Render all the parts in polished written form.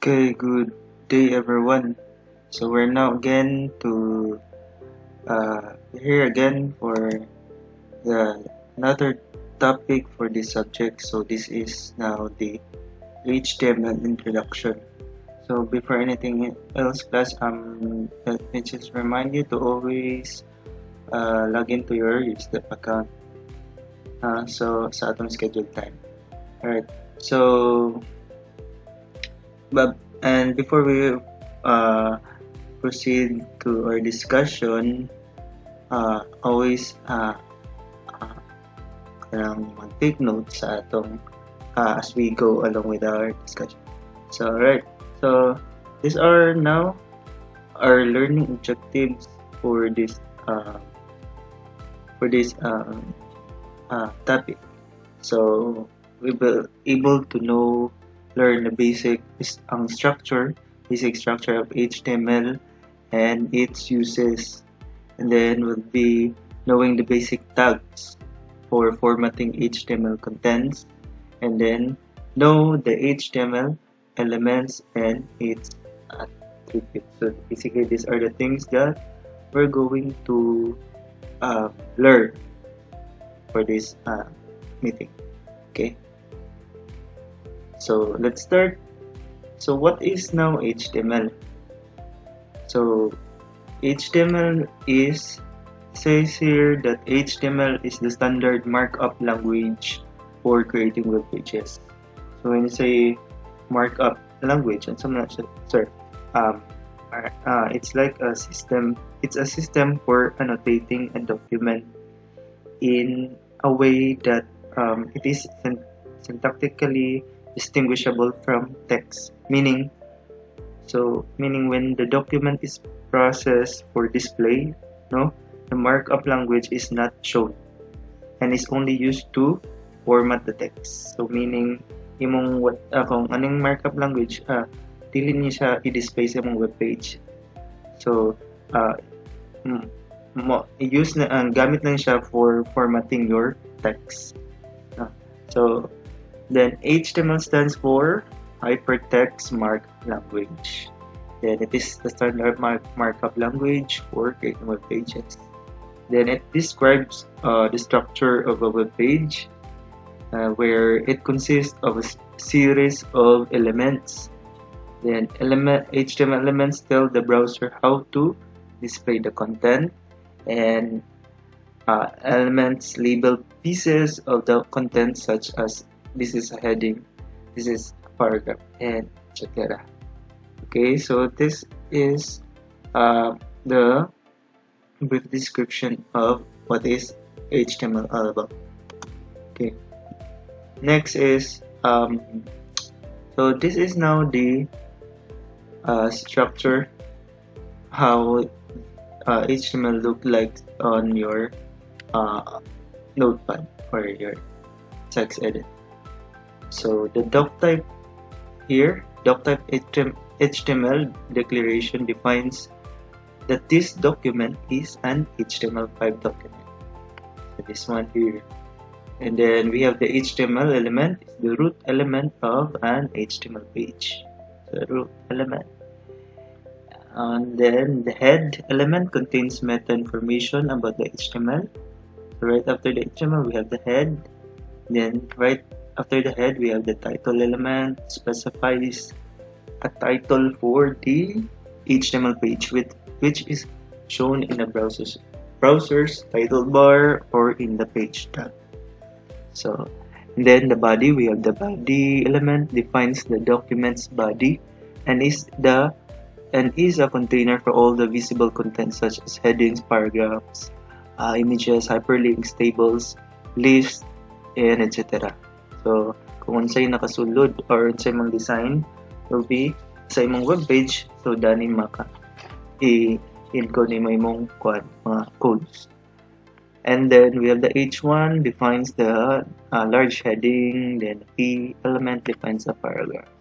Okay, good day everyone. So we're now again to here again for another topic for this subject. So this is now the HTML introduction. So before anything else, class, let me just remind you to always log into your USDEP account. So sa atong scheduled time. Alright. So but and before we uh, proceed to our discussion, always mag-take notes sa atong as we go along with our discussion. So, alright. So, these are now our learning objectives for this uh, topic. So, we will able to learn the basic basic structure of HTML and its uses, and then we'll be knowing the basic tags for formatting HTML contents, and then know the HTML elements and its attributes. So basically, these are the things that we're going to learn for this meeting. Okay, so let's start. So what is now HTML? So HTML says here that HTML is the standard markup language for creating web pages. So when you say markup language, and some not sure, it's like a system. It's a system for annotating a document in a way that it is syntactically distinguishable from text. Meaning when the document is processed for display, no, the markup language is not shown and is only used to format the text. So meaning kung anong markup language, dili niya siya i-display sa imong webpage. So gamit lang siya for formatting your text. So then HTML stands for Hypertext Markup Language. Then it is the standard markup language for creating web pages. Then it describes the structure of a web page, where it consists of a series of elements. Then HTML elements tell the browser how to display the content, and elements label pieces of the content, such as this is a heading, this is a paragraph, and etc. Okay, so this is the brief description of what is HTML all about. Okay, next is so this is now the structure, how HTML look like on your notepad or your text edit. So the doc type HTML declaration defines that this document is an HTML5 document. So this one here. And then we have the HTML element, is the root element of an HTML page. So root element. And then the head element contains meta information about the HTML. So right after the HTML, we have the head. Then right after the head, we have the title element, specifies a title for the HTML page, which is shown in the browser's title bar or in the page tab. So then the body, we have the body element, defines the document's body and is a container for all the visible content, such as headings, paragraphs, images, hyperlinks, tables, lists, and etc. So kung unsay nakasulod or unsay mang design will be sa imong webpage, so dani maka i-encode mo imong mga codes. And then we have the H1 defines the large heading, then the P element defines a paragraph.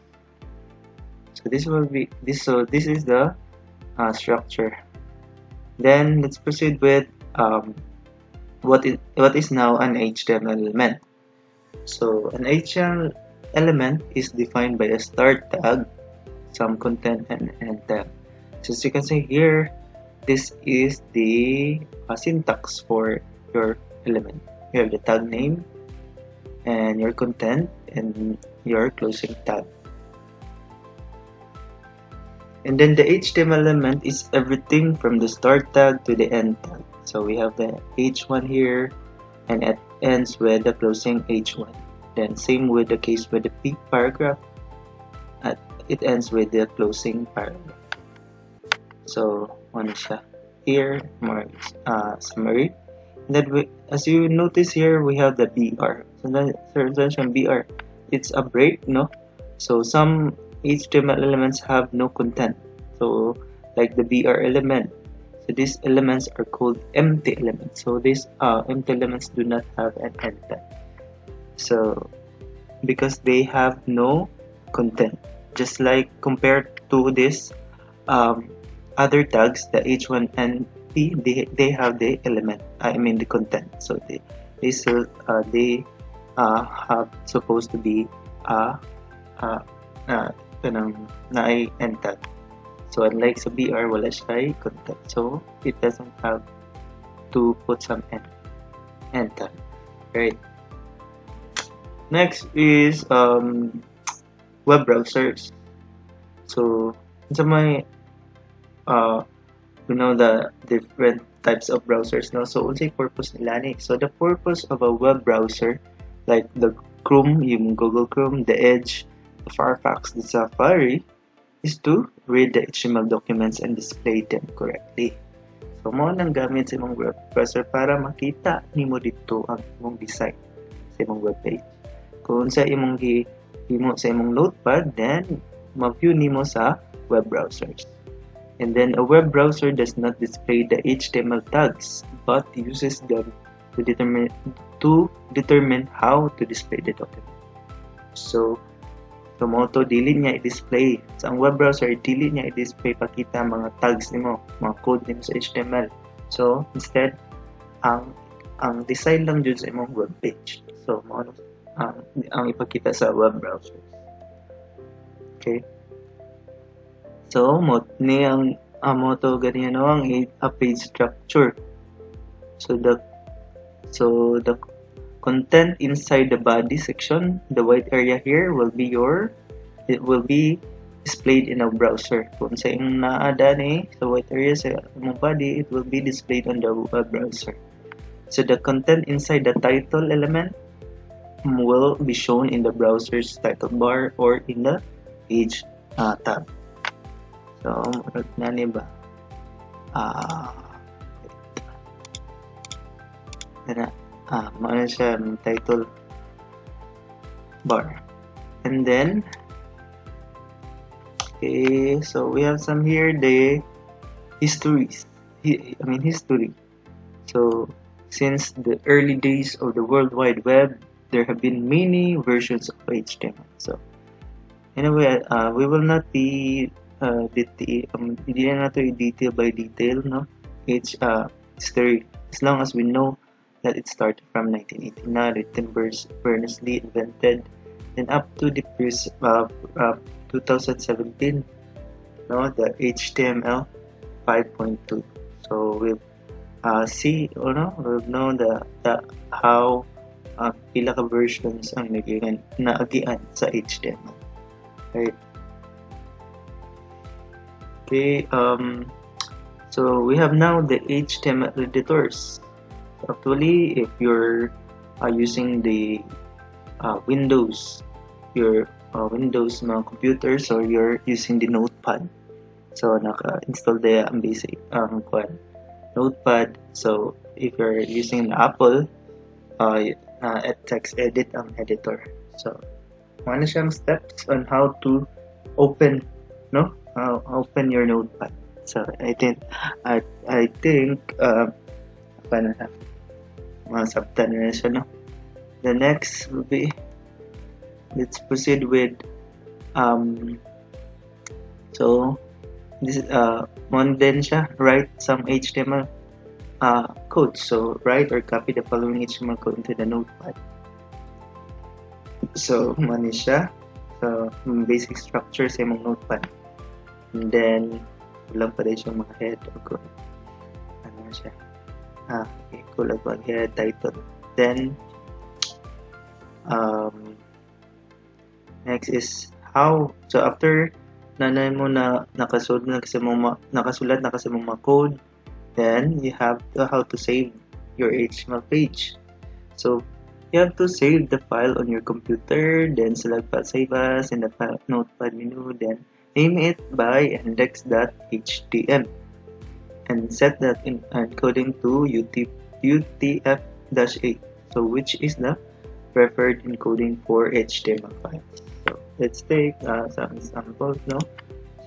So this is the structure. Then let's proceed with what is now an HTML element. So an HTML element is defined by a start tag. some content and tag. So as you can see here, this is the syntax for your element. You have the tag name and your content and your closing tag. And then the HTML element is everything from the start tag to the end tag. So we have the H1 here, and it ends with the closing H1. Then same with the case with the P paragraph, it ends with the closing paragraph. So ano siya here, more summary. And then as you notice here, we have the BR. So the BR, it's a break, no? So some HTML elements have no content. So like the BR element. So these elements are called empty elements. So these empty elements do not have an end tag. So because they have no content, just like compared to this other tags, the H1 and P, they have the element. I mean the content. So they have supposed to be na ay end tag. So unlike sa BR, wala siya content. So it doesn't have to put some end tag, right? Next is web browsers. So sa may the different types of browsers, no? So unsay purpose nila ni? So the purpose of a web browser, like the Chrome, yung Google Chrome, the Edge, the Firefox, the Safari, is to read the HTML documents and display them correctly. So mo nang gamit sa imong web browser para makita nimo dito ang imong design sa imong web page. Kung sa imong himo sa imong notepad, then ma-view nimo sa web browsers. And then a web browser does not display the HTML tags but uses them to determine how to display the document. So Tomoto dili niya i-display sa ang web browser, dili niya i-display pakita mga tags nimo, mga code nimo sa HTML. So instead ang design lang jud sa imong web page. So mao ang ipakita sa web browser. Okay. So ni ang moto ganyan ang a page structure. So the content inside the body section, the white area here will be displayed in a browser. Kung sa yung naada ni sa white area sa mong body, it will be displayed on the web browser. So the content inside the title element will be shown in the browser's title bar or in the page tab. So nani ba? Maano siya title bar. And then okay, so we have some here the history. So since the early days of the World Wide Web, there have been many versions of HTML. So anyway, we will not be hindi na nato detail by detail, no? History, as long as we know that it started from 1989, the Tim Berners-Lee invented, and up to the 2017, no, the HTML 5.2. So we've we've known the how pila ka versions ang naagian sa HTML, right? Okay, so we have now the HTML editors. Actually, if you're using the Windows, your Windows mga computers, or you're using the Notepad, so naka-install the basic Notepad. So if you're using Apple, text edit ang editor. So ano siyang steps on how to open your Notepad. So I think masabtan na siya, no? The next will be, let's proceed with so this din siya, write some HTML code. So write or copy the following HTML code into the Notepad. So mani siya, so basic structure sa imong Notepad. And then kulang pa rin siyang mga head o ano siya. Okay, kulang pa head title. Then next is how. So after nanay mo na nakasulat na kasi mga code, then you have how to save your HTML page. So you have to save the file on your computer, then select file save as in the file notepad menu, then name it by index.htm and set that in encoding to UTF-8, so which is the preferred encoding for HTML files. So let's take some examples, no?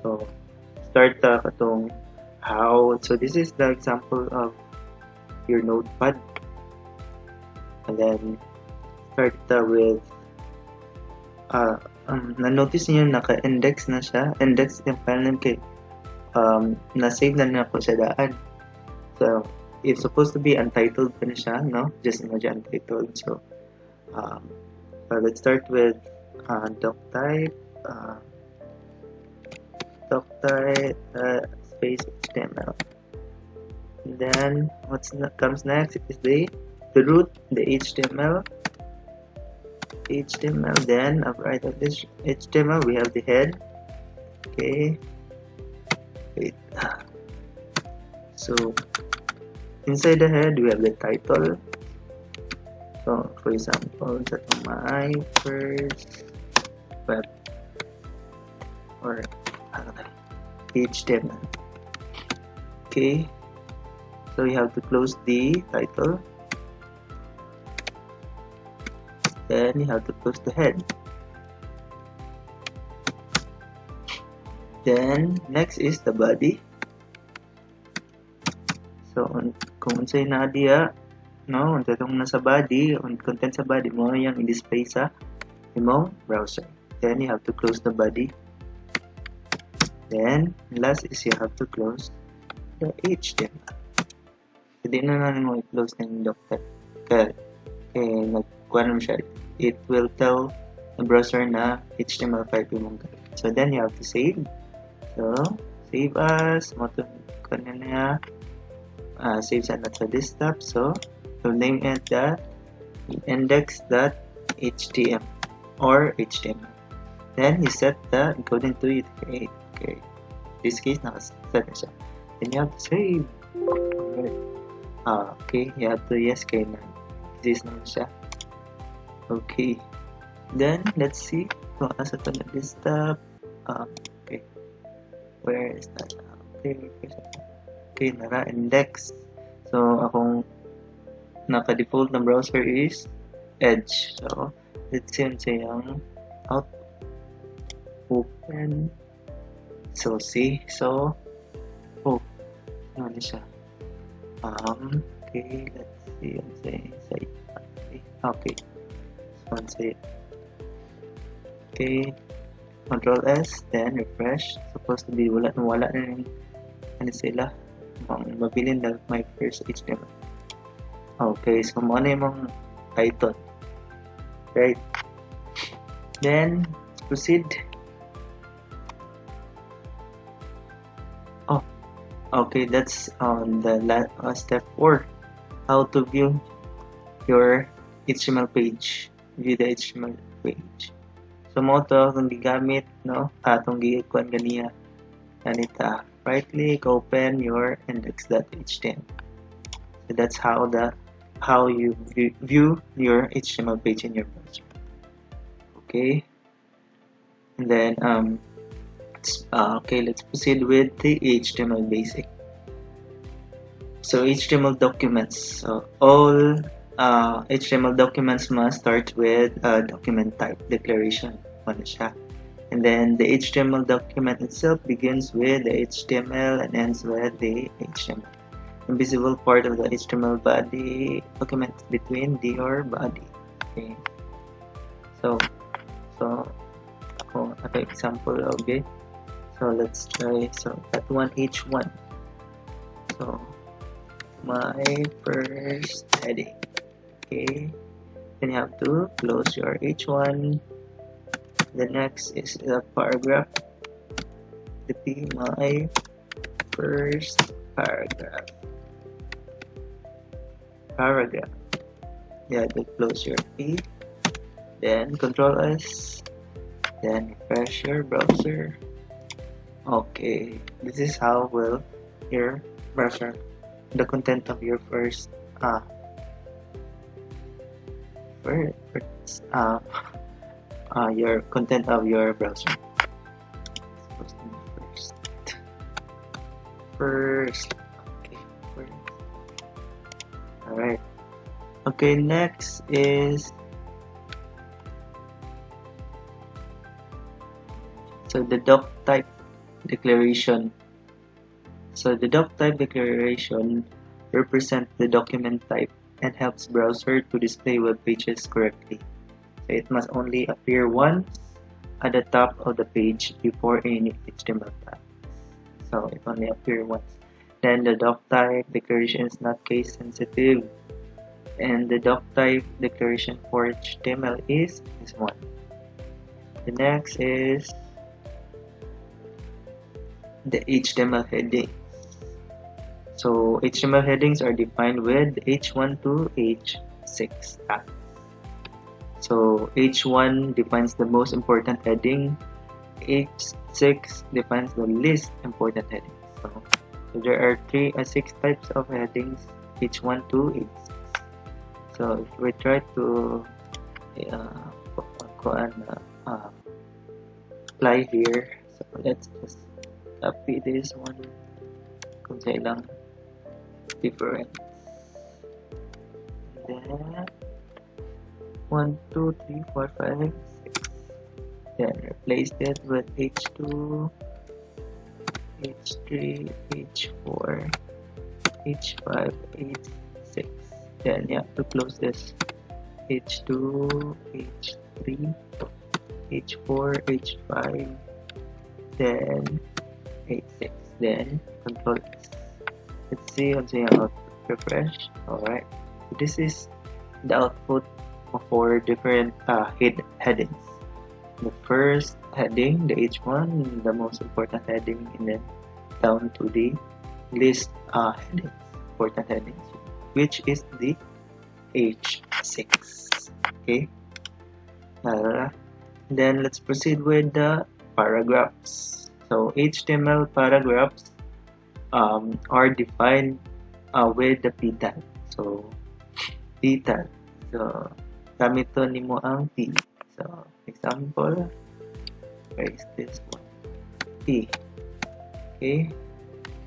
So start katong how. So this is the example of your notepad, and then start with na-notice niyo naka-index na siya. Index yung file name kay na-save na niya ko sa daan. So it's supposed to be untitled pa na siya, no? Just imagine untitled. So let's start with doctype space HTML. And then what's comes next is the root, the HTML. Then right of this HTML we have the head. Okay, wait. So inside the head we have the title. So for example, that's my first web or HTML. Okay, so you have to close the title. Then you have to close the head. Then next is the body. So kung unsay na diya, no, unsa tong nasa body, content sa body mo yang i-display sa imong browser. Then you have to close the body. Then last is you have to close the HTML. Hindi na namin mo i-close ng doctor. Kaya nagkuha naman siya. It will tell the browser na HTML5 yung mong gamit. So then you have to save. So save as save sa desktop. So name it that index.htm or HTML. Then you set the encoding to UTF-8. Okay. In this case, nakaset na siya. Then you have to save. Okay, you have to yes kay na exist naman siya. Okay, then let's see kung asa to na desktop. Okay, where is that? Okay, nara index. So akong naka-default na browser is Edge. So let's see yung open. So see, so ano siya? Okay, let's see. Okay. Say okay, Control S, then refresh. Supposed to be wala na rin sila mabilin na my first HTML. Okay, so mo na yung title, right? Then proceed. Okay, that's on the step 4, how to view your HTML page. View the HTML page. So mo to kung gigamit, no, atong gikuan ganiya ganita, right click, open your index.htm. So that's how you view your HTML page in your browser. Okay, and then okay, let's proceed with the HTML basic. So HTML documents. So all HTML documents must start with a document type declaration. And then the HTML document itself begins with the HTML and ends with the HTML. Invisible part of the HTML body document between the or body. Okay. So okay, example. Okay. So let's try. So that one H1. So my first heading. Okay, then you have to close your H1. The next is the paragraph. the P, my first paragraph. Yeah, just close your P, then Control S, then refresh your browser. Okay, this is how will your browser, the content of your first your content of your browser. Supposed to be first. Okay, first. All right. Okay, next is the doc type declaration. So the doc type declaration represents the document type and helps browser to display web pages correctly. So it must only appear once at the top of the page before any HTML tag. So it only appears once. Then the doc type declaration is not case sensitive, and the doc type declaration for HTML is this one. The next is the HTML headings. So HTML headings are defined with H1 to H6 tags. So H1 defines the most important heading, H6 defines the least important heading. So there are six types of headings, H1 to H6. So if we try to apply here, so let's just copy this one kung kailang different. Then 1, 2, 3, 4, 5, 6. Then replace it with H2, H3, H4, H5, H6. Then you have to close this. H2, H3, H4, H5, then H6. Then Control S. Let's see what's the output. Refresh. Alright. So this is the output for different headings. The first heading, the H1, the most important heading, and then down to the least headings, important headings, which is the H6. Okay. Then let's proceed with the paragraphs. So HTML paragraphs are defined with the P tag. So P tag. So gamit to nimo ang P. So example, where is this one? P. Okay.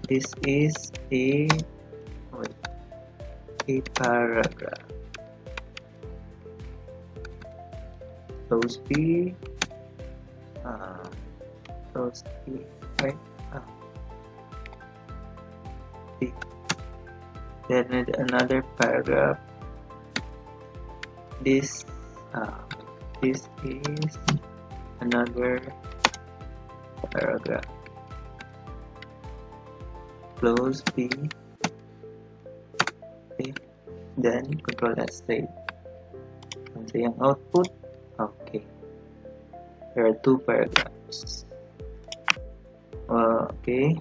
This is a paragraph. Close P. Close P. Right. P. Then another paragraph. This is another paragraph. Close P. Okay. Then Control S save. And say ang output. Okay. There are two paragraphs. Okay.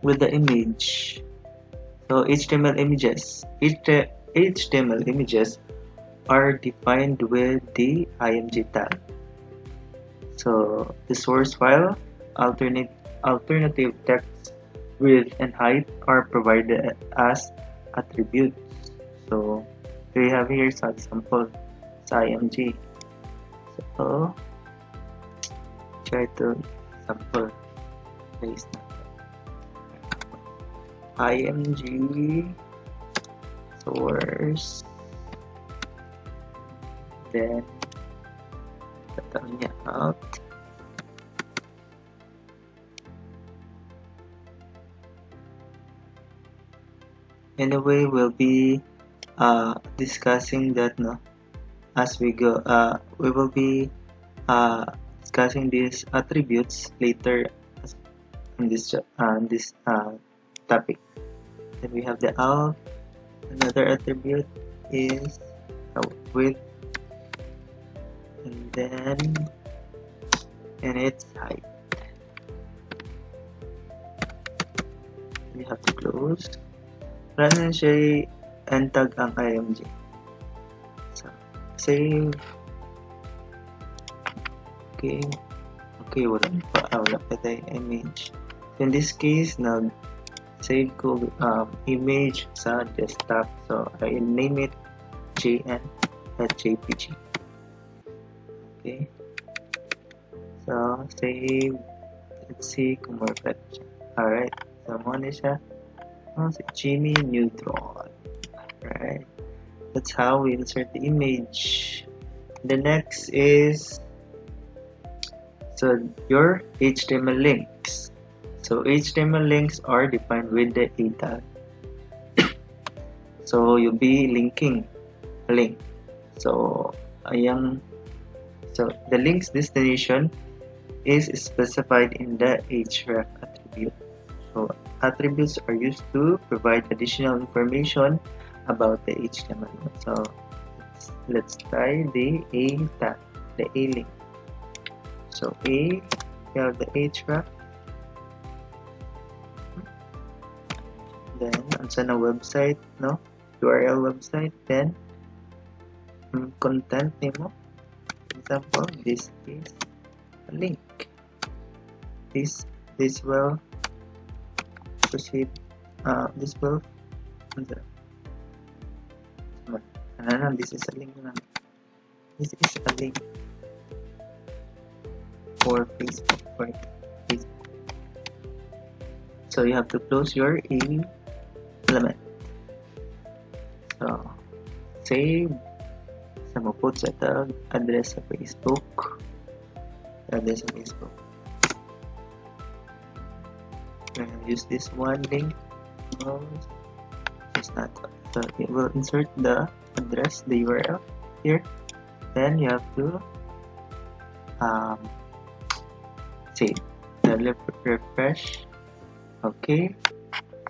With the image. So HTML images. HTML images are defined with the img tag. So the source file, alternative text, width and height are provided as attributes. So we have here some example sa img. So try to sample paste img source, then tatang niya out. Anyway, we'll be discussing that as we go. We will be discussing these attributes later in this topic. Then we have the out. Another attribute is width, and its height. you have to close. Wala na siya n-tag ang img. So, save. Okay. Okay, wala pa tayo image. So, in this case, nag-save ko image sa desktop. So, I name it jn.jpg. Okay. So, save. Let's see kung ma-reflect siya. Alright. So, muna siya. Si Jimmy Neutron. Alright. That's how we insert the image. The next is your HTML links. So HTML links are defined with the A tag. So you'll be linking a link. So the link's destination is specified in the href attribute. So attributes are used to provide additional information about the HTML. So let's try the A tag, the A link. So A, we have the href. Then on a website, no URL website. Then content name. Example, this is a link. This will proceed. This will. This is a link. This is a link for Facebook. Right? Facebook. So you have to close your A element. So save. So mo put sa tag address sa Facebook. Address sa Facebook. Use this one link. No, it's not. So it will insert the address, the URL here. Then you have to save. Then refresh. Okay.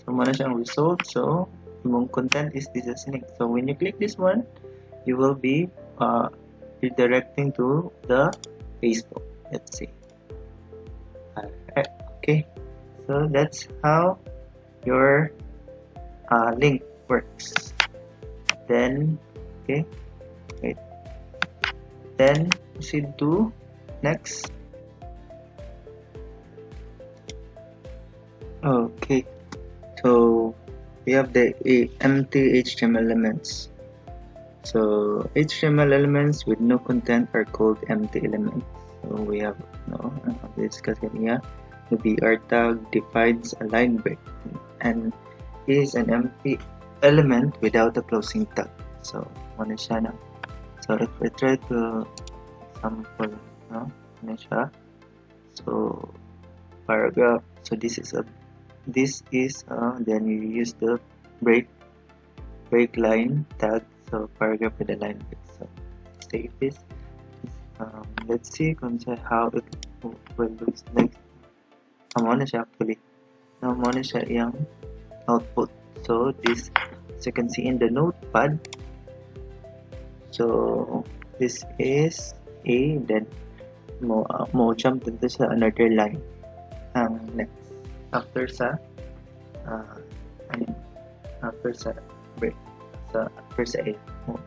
So muna siyang result. So yung content is this link. So when you click this one, you will be redirecting to the Facebook. Let's see. Alright. Okay. So that's how your link works. Then, okay, wait. Then proceed to next. Okay, so we have the empty HTML elements. So HTML elements with no content are called empty elements. So we have discussed here. The BR tag defines a line break and is an empty element without a closing tag. So muna siya na. So if we try to example, muna siya. So paragraph. So this is then you use the break line tag. So paragraph with a line break. So save this. Let's see how it will look like. Muna siya actually. Muna siya yung output. So this, as you can see in the notepad. So this is A. Then mo jump dito sa another line. Next after sa break. So after sa A, mo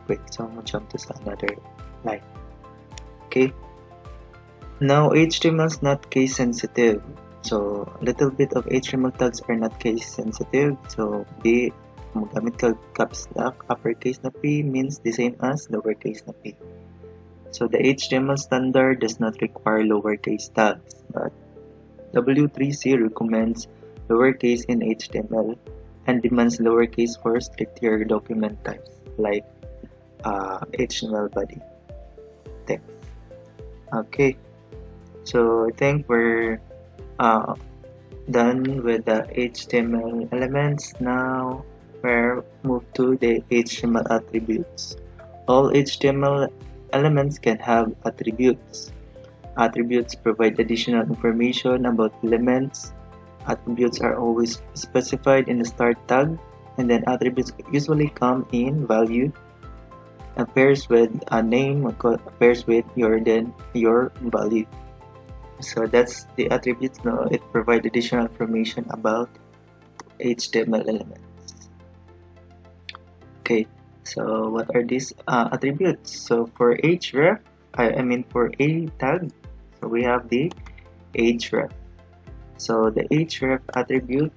break. So mo jump to sa another line. Okay. Now HTML is not case sensitive. So a little bit of HTML tags are not case sensitive. So magamit ka caps lock, uppercase na P means the same as lowercase na P. So the HTML standard does not require lowercase tags, but W3C recommends lowercase in HTML and demands lowercase for stricter document types like HTML body text. Okay. So I think we're done with the HTML elements. Now we're moved to the HTML attributes. All HTML elements can have attributes. Attributes provide additional information about elements. Attributes are always specified in the start tag, and then attributes usually come in value, appears with a name, appears with your value. So that's the attributes. Now it provides additional information about HTML elements. Okay, so what are these attributes? So for href, I mean for a tag, so we have the href. So the href attribute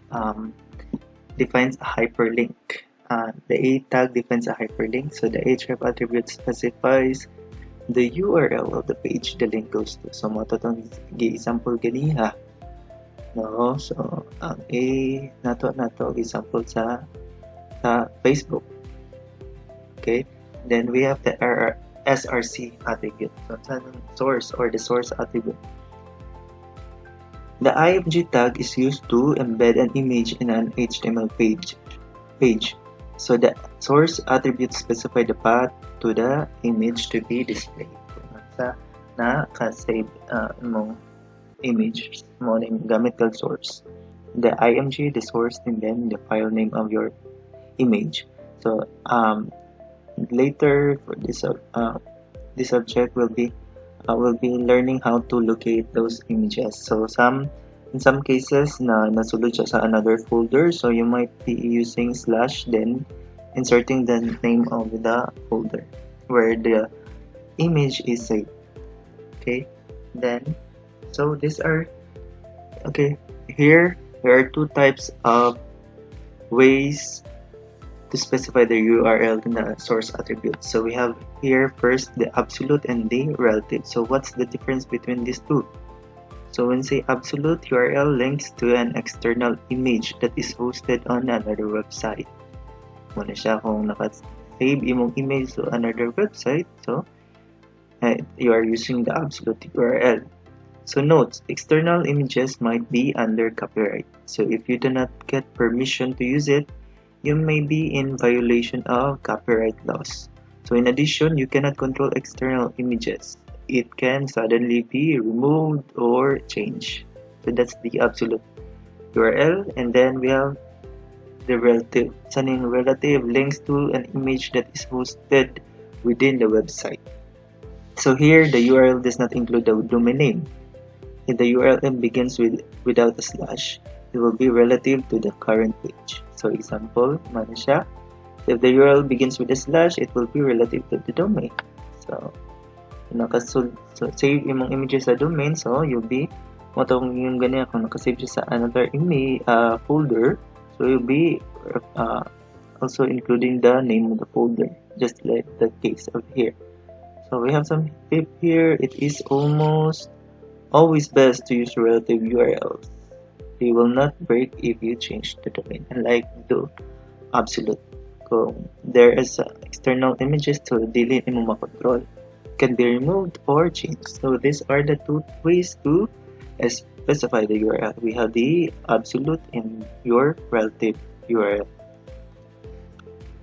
defines a hyperlink. The a tag defines a hyperlink. So the href attribute specifies the URL of the page the link goes to. So mo itong gi-example ganiha. No, so ang A nato example sa Facebook. Okay, then we have the SRC attribute. So source or the source attribute. The img tag is used to embed an image in an HTML page. So the source attribute specify the path to the image to be displayed. Kung naka-save mo image mo ning gamit kag source. The img, the source, and then the file name of your image. So later for this subject will be learning how to locate those images. So in some cases nasulod siya sa another folder, so you might be using slash then inserting the name of the folder where the image is saved. Okay, then so these are here there are two types of ways to specify the URL in the source attribute. So we have here first the absolute and the relative. So what's the difference between these two? So when say absolute, URL links to an external image that is hosted on another website. Muna siya kung naka-save imong image to another website, so you are using the absolute URL. So note, external images might be under copyright. So if you do not get permission to use it, you may be in violation of copyright laws. So in addition, you cannot control external images. It can suddenly be removed or changed. So that's the absolute URL, and then we have the relative. Sending relative links to an image that is hosted within the website. So here the URL does not include the domain name. If the URL begins without a slash, it will be relative to the current page. So example, mana siya. If the URL begins with a slash, it will be relative to the domain. So save imong images sa domain, so you'll be matong yung ganyan kung nakasave siya sa another image folder, so you'll be also including the name of the folder, just like the case of here. So we have some tip here. It is almost always best to use relative URLs. They will not break if you change the domain, unlike the absolute. Kung there is external images to delete mo makontrol, can be removed or changed. So these are the two ways to specify the URL. We have the absolute and your relative URL.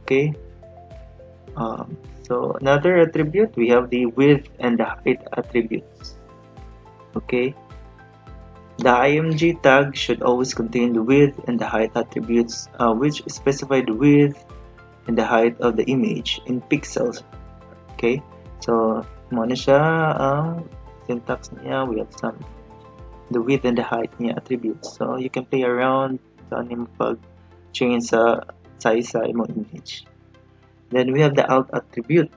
Okay. So another attribute, we have the width and the height attributes. Okay. The img tag should always contain the width and the height attributes, which specify the width and the height of the image in pixels. Okay. So, muna siya syntax niya. We have the width and the height niya attributes. So, you can play around sa aning pag-change sa size sa imong image. Then, we have the alt attribute.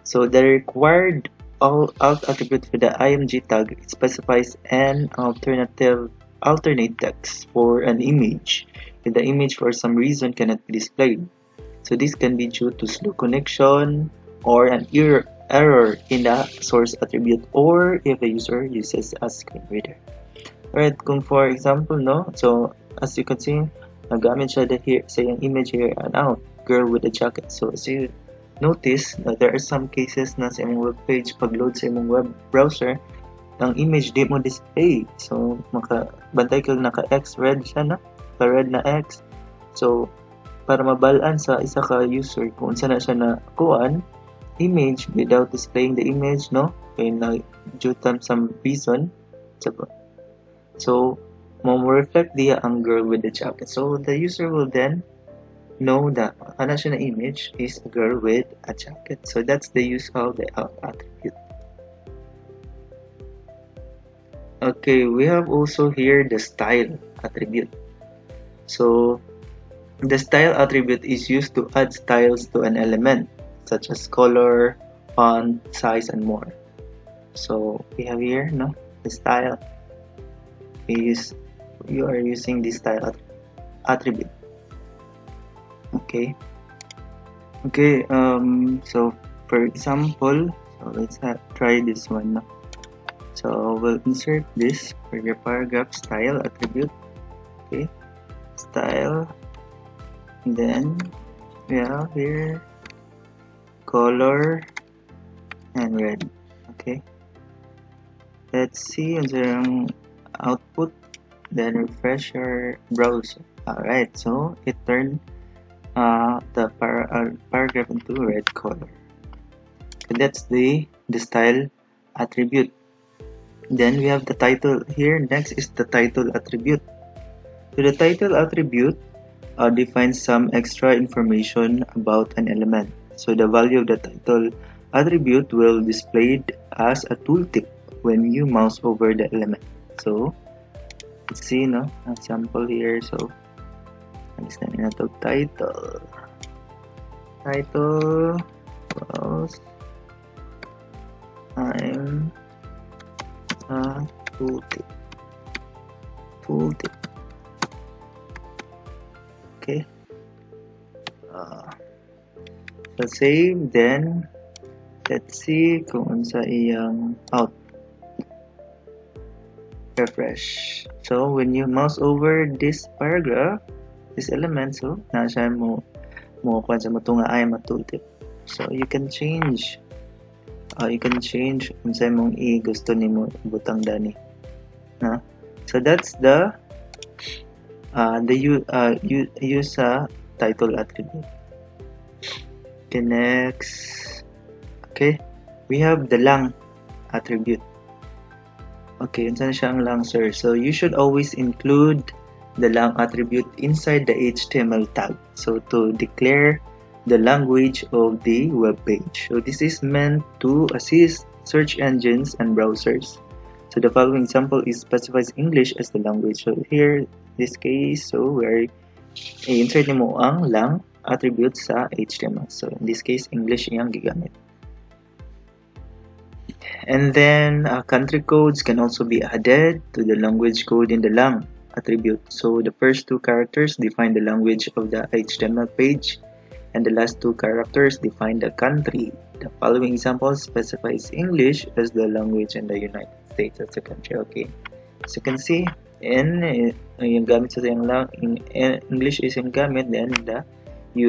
So, the required alt attribute for the img tag specifies an alternate text for an image if the image for some reason cannot be displayed. So, this can be due to slow connection or an error in the source attribute, or if the user uses a screen reader. Alright, kung for example, no, so as you can see, nagamit siya here sa yung image here, an out, girl with a jacket. So as you notice, there are some cases na sa imong web page, pag-load sa imong web browser, ang image di mo display. So makabantay kag naka-X, red siya na, red na X. So para mabalaan sa isa ka user kung saan na siya na kuan image without displaying the image, no? Kaya na due to some reason, so mo reflect diya ang girl with the jacket. So the user will then know that ana siya na image is a girl with a jacket. So that's the use of the alt attribute. Okay, we have also here the style attribute. So the style attribute is used to add styles to an element, such as color, font, size, and more. So we have here, no, the style is you are using the style attribute. Okay. Okay. So for example, so let's try this one. No? So we'll insert this for your paragraph style attribute. Okay, style. And then we have here color and red. Okay, let's see the output, then refresh your browser. Alright, so it turned the paragraph into red color. So that's the style attribute. Then we have the title here. Next is the title attribute. So the title attribute defines some extra information about an element. So the value of the title attribute will be displayed as a tooltip when you mouse over the element. So let's see, no, a sample here. So alisan na to title was I'm a tooltip. Okay. So save, then let's see kung unsa iyang out. Refresh. So when you mouse over this paragraph, this element, so nasa mo kung sa matunga ay matultip. So you can change kung sa mong gusto nimo butang dani. Na? So that's the use title attribute. Okay, next. Okay, we have the lang attribute. Okay, unsa na siya ang lang, sir? So you should always include the lang attribute inside the HTML tag. So to declare the language of the web page. So this is meant to assist search engines and browsers. So the following example is specifies English as the language. So here, this case, so where i-insert mo ang lang attribute sa HTML. So in this case, English iyang gigamit. And then country codes can also be added to the language code in the lang attribute. So the first two characters define the language of the HTML page, and the last two characters define the country. The following example specifies English as the language in the United States as a country. Okay, so you can see yung gamit sa lang English is yung gamit, then the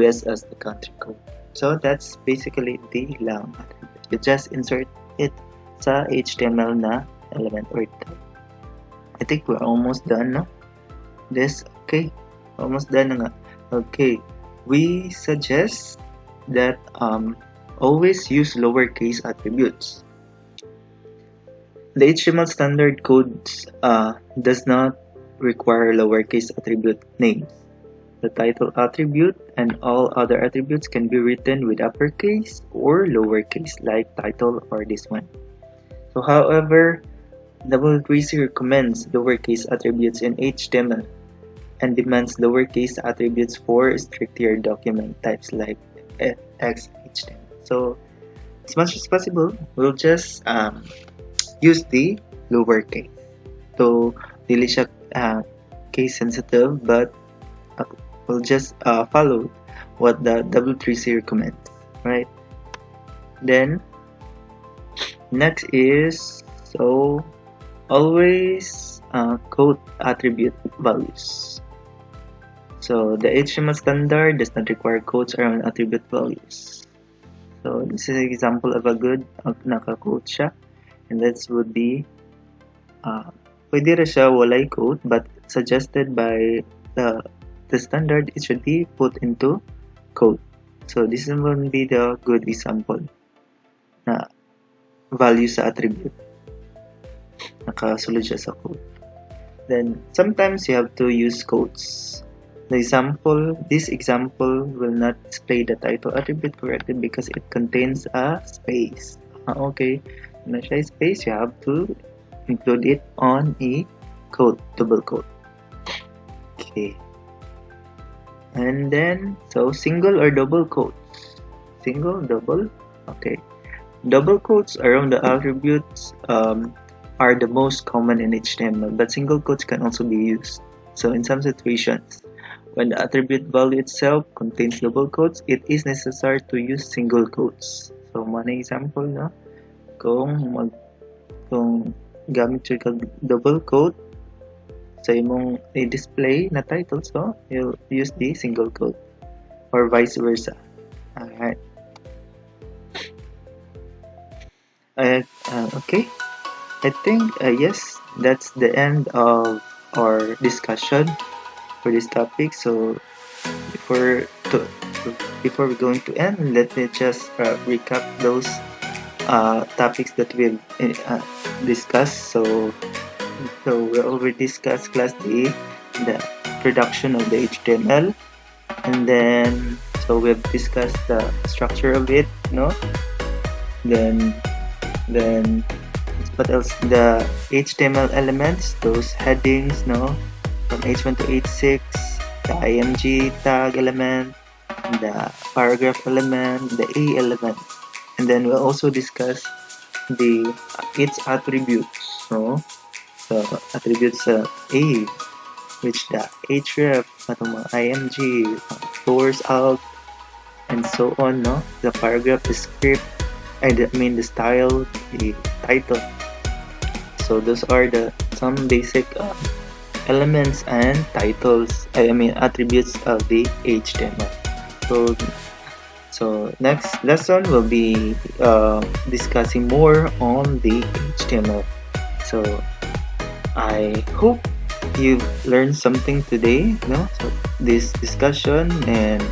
US as the country code. So that's basically the lang attribute. You just insert it sa HTML na element or tag. I think we're almost done, no? This, okay, almost done na nga. Okay, we suggest that always use lowercase attributes. The HTML standard codes does not require lowercase attribute names. The title attribute and all other attributes can be written with uppercase or lowercase, like title or this one. So however, W3C recommends lowercase attributes in HTML and demands lowercase attributes for stricter document types like XHTML. So as much as possible, we'll just use the lowercase. So dili siya case sensitive, but we'll just follow what the W3C recommends, right? Then next is, so always quote attribute values. So the HTML standard does not require quotes around attribute values. So this is an example of a good naka-quote siya, and that would be pwede ra siya walay quote, but suggested by the standard, it should be put into quote. So this will be the good example na value sa attribute. Nakasulod siya sa quote. Then sometimes you have to use quotes. This example will not display the title attribute correctly because it contains a space. Okay, na siya space, you have to include it on a double quote. Okay. And then, so single or double quotes? Single, double, okay. Double quotes around the attributes are the most common in HTML, but single quotes can also be used. So in some situations, when the attribute value itself contains double quotes, it is necessary to use single quotes. So one example, no? Kung gamit siya kag double quote sa imong i-display na title, so you'll use the single quote or vice versa. Alright. Okay. I think yes, that's the end of our discussion for this topic. So before we're going to end, let me just recap those topics that we've discussed. So we already discussed class A, the production of the HTML, and then so we've discussed the structure of it, no? Then what else? The HTML elements, those headings, no? From H1 to H6, the IMG tag element, the paragraph element, the A element, and then we'll also discuss its attributes, no? So attributes A, which the href, IMG, source, alt, and so on, no? The paragraph, the script, the style, the title. So those are some basic elements and titles. Attributes of the HTML. So next lesson will be discussing more on the HTML. So I hope you've learned something today, no? So this discussion, and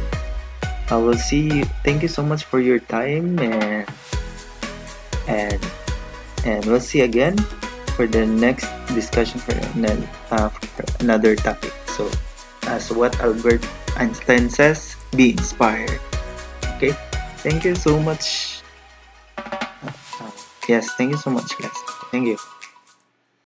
I will see you. Thank you so much for your time, and we'll see again for the next discussion for another topic. So as what Albert Einstein says, be inspired. Okay, thank you so much. Yes, thank you so much, guys. Thank you.